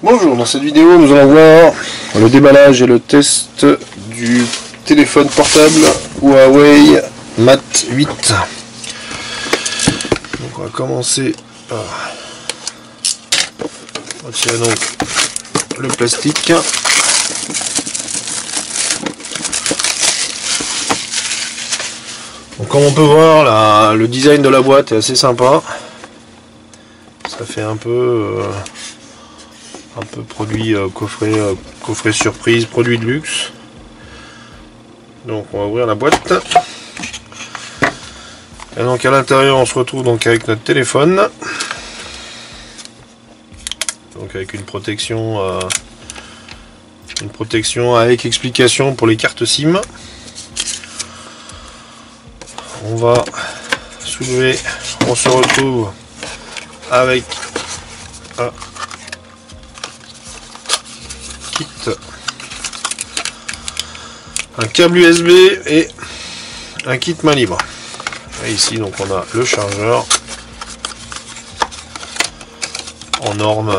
Bonjour, dans cette vidéo nous allons voir le déballage et le test du téléphone portable Huawei Mate 8. Donc on va commencer par retirer donc le plastique. Donc comme on peut voir, le design de la boîte est assez sympa. Ça fait un peu produit coffret surprise, produit de luxe. Donc on va ouvrir la boîte. Et donc à l'intérieur on se retrouve donc avec notre téléphone. Donc avec une protection avec explication pour les cartes SIM. On va soulever, on se retrouve avec un kit, un câble USB et un kit main libre. Et ici donc on a le chargeur en norme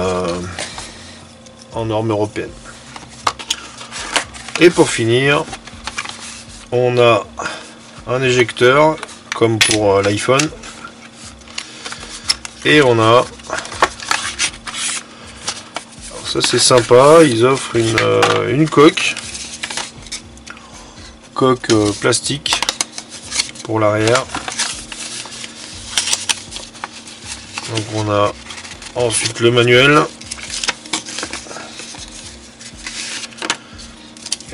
européenne. Et pour finir, on a un éjecteur comme pour l'iPhone. Et on a, alors ça c'est sympa, ils offrent une coque plastique pour l'arrière. Donc on a ensuite le manuel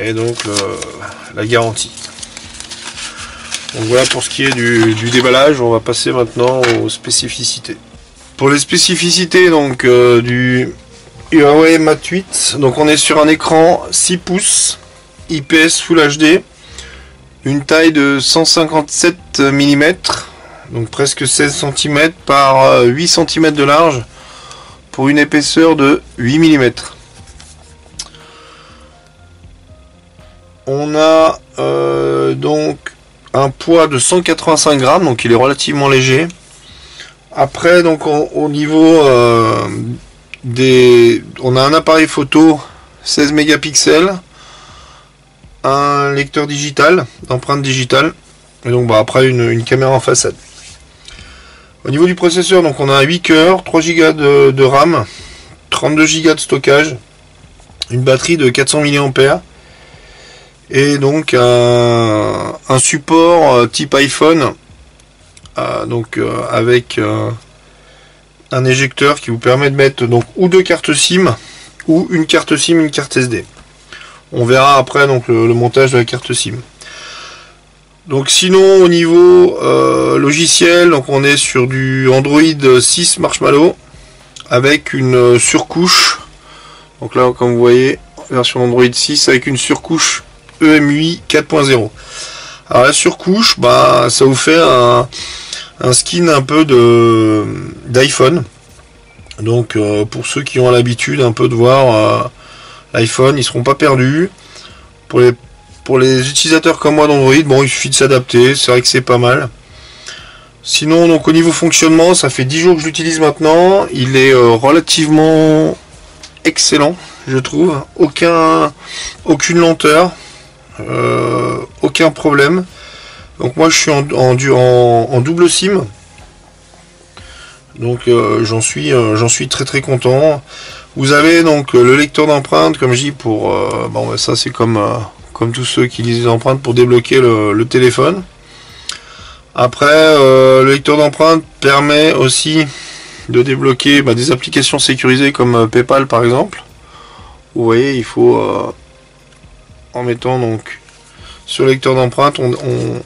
et donc la garantie. Donc voilà pour ce qui est du déballage. On va passer maintenant aux spécificités. Pour les spécificités donc du Huawei Mate 8, donc on est sur un écran 6 pouces IPS Full HD, une taille de 157 mm, donc presque 16 cm par 8 cm de large, pour une épaisseur de 8 mm. On a donc un poids de 185 grammes, donc il est relativement léger. Après, donc au niveau on a un appareil photo 16 mégapixels, un lecteur digital, d'empreinte digitale, et donc après une caméra en façade. Au niveau du processeur, donc on a un 8 cœurs, 3 Go de RAM, 32 Go de stockage, une batterie de 400 mAh, et donc un support type iPhone. Avec un éjecteur qui vous permet de mettre donc ou deux cartes SIM ou une carte SIM, une carte SD. On verra après donc le montage de la carte SIM. Donc sinon au niveau logiciel, donc on est sur du Android 6 Marshmallow avec une surcouche. Donc là comme vous voyez, version Android 6 avec une surcouche EMUI 4.0. Alors la surcouche, ça vous fait un skin un peu d'iPhone. Donc pour ceux qui ont l'habitude un peu de voir l'iPhone, ils seront pas perdus. Pour les utilisateurs comme moi d'Android, il suffit de s'adapter, c'est vrai que c'est pas mal. Sinon donc au niveau fonctionnement, ça fait 10 jours que je l'utilise maintenant, il est relativement excellent, je trouve. Aucune lenteur, aucun problème. Donc moi je suis en double SIM, donc j'en suis très content. Vous avez donc le lecteur d'empreintes, comme je dis, pour ça c'est comme tous ceux qui lisent les empreintes pour débloquer le téléphone. Après le lecteur d'empreintes permet aussi de débloquer des applications sécurisées comme PayPal par exemple. Vous voyez, il faut en mettant donc sur le lecteur d'empreintes, on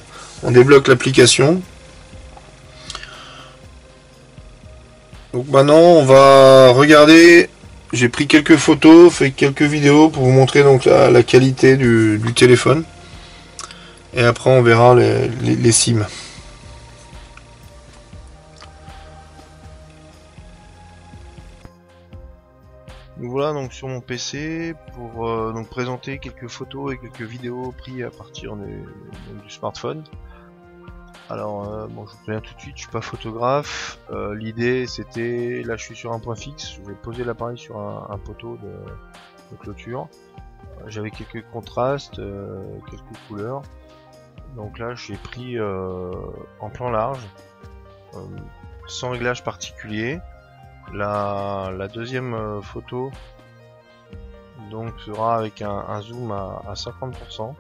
débloque l'application. Donc maintenant on va regarder. J'ai pris quelques photos, fait quelques vidéos pour vous montrer donc la qualité du téléphone. Et après on verra les SIM. Donc voilà donc sur mon PC pour donc présenter quelques photos et quelques vidéos prises à partir du smartphone. Alors bon, je vous préviens tout de suite, je suis pas photographe. L'idée c'était, là je suis sur un point fixe, je vais poser l'appareil sur un poteau de clôture. J'avais quelques contrastes, quelques couleurs. Donc là j'ai pris en plan large, sans réglage particulier. La deuxième photo donc sera avec un zoom à 50%.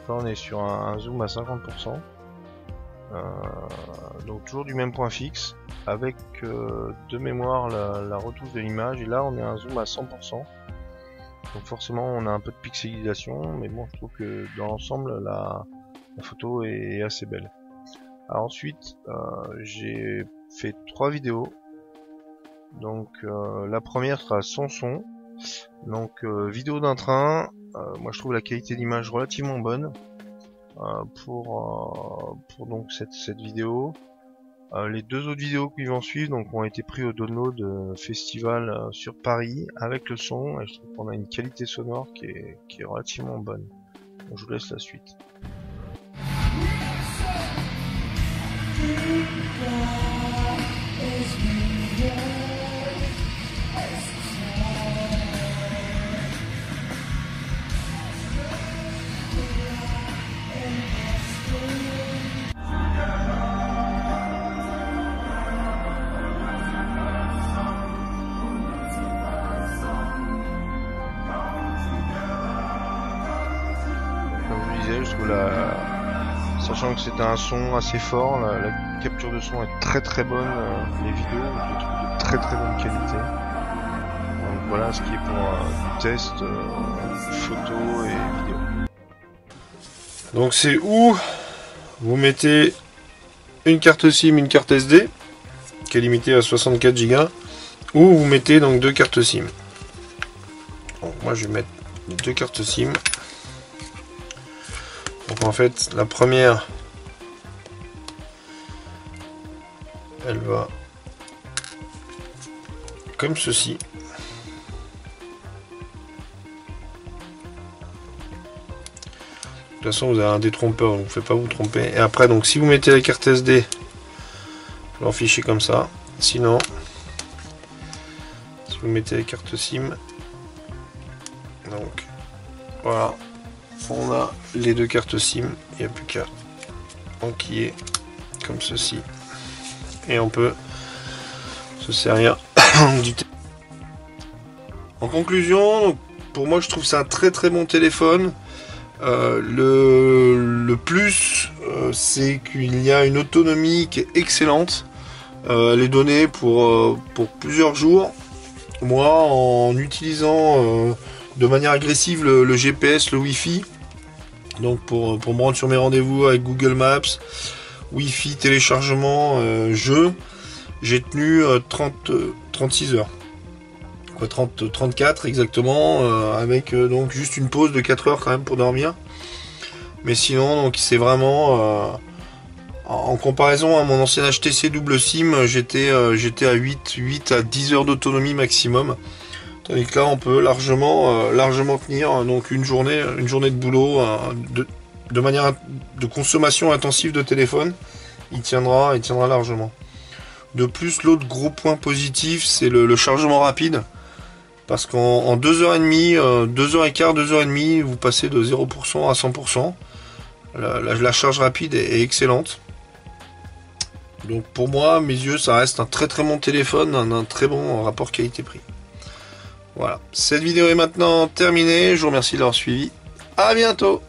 Là on est sur un zoom à 50%. Donc toujours du même point fixe, avec de mémoire la retouche de l'image, et là on est à un zoom à 100%. Donc forcément on a un peu de pixelisation, mais bon, je trouve que dans l'ensemble la photo est assez belle. Alors ensuite j'ai fait 3 vidéos. Donc la première sera sans son. Donc vidéo d'un train. Moi je trouve la qualité d'image relativement bonne pour donc cette vidéo. Les 2 autres vidéos qui vont suivre donc ont été pris au download festival sur Paris avec le son, et je trouve qu'on a une qualité sonore qui est relativement bonne. Donc, je vous laisse la suite. Je trouve sachant que c'est un son assez fort, la capture de son est très bonne, les vidéos je les trouve de très bonne qualité. Donc voilà ce qui est pour du test photo et vidéo. Donc c'est où vous mettez une carte SIM, une carte SD qui est limitée à 64 Go, ou vous mettez donc 2 cartes SIM. Donc moi je vais mettre 2 cartes SIM. Donc en fait la première, elle va comme ceci. De toute façon vous avez un détrompeur, donc ne faites pas vous tromper. Et après donc si vous mettez la carte SD, vous l'enfichez comme ça. Sinon, si vous mettez la carte SIM, donc voilà, on a les 2 cartes SIM, il n'y a plus qu'à enquiller comme ceci, et on peut se servir du téléphone. En conclusion, donc, pour moi je trouve ça un très bon téléphone. Le plus c'est qu'il y a une autonomie qui est excellente. Elle est donnée pour plusieurs jours. Moi, en utilisant de manière agressive le GPS, le Wi-Fi, donc pour me rendre sur mes rendez-vous avec Google Maps, Wi-Fi, téléchargement, jeu, j'ai tenu 36 heures. 34 exactement, avec donc juste une pause de 4 heures quand même pour dormir. Mais sinon, donc c'est vraiment en comparaison à mon ancien HTC double SIM, j'étais à 8 à 10 heures d'autonomie maximum. Tandis que là on peut largement tenir donc une journée de boulot de manière de consommation intensive de téléphone. Il tiendra largement. De plus, l'autre gros point positif, c'est le chargement rapide. Parce qu'en 2h30, 2h15, 2h30, vous passez de 0% à 100%. La charge rapide est excellente. Donc pour moi, à mes yeux, ça reste un très bon téléphone, un très bon rapport qualité-prix. Voilà, cette vidéo est maintenant terminée. Je vous remercie de l'avoir suivi. À bientôt!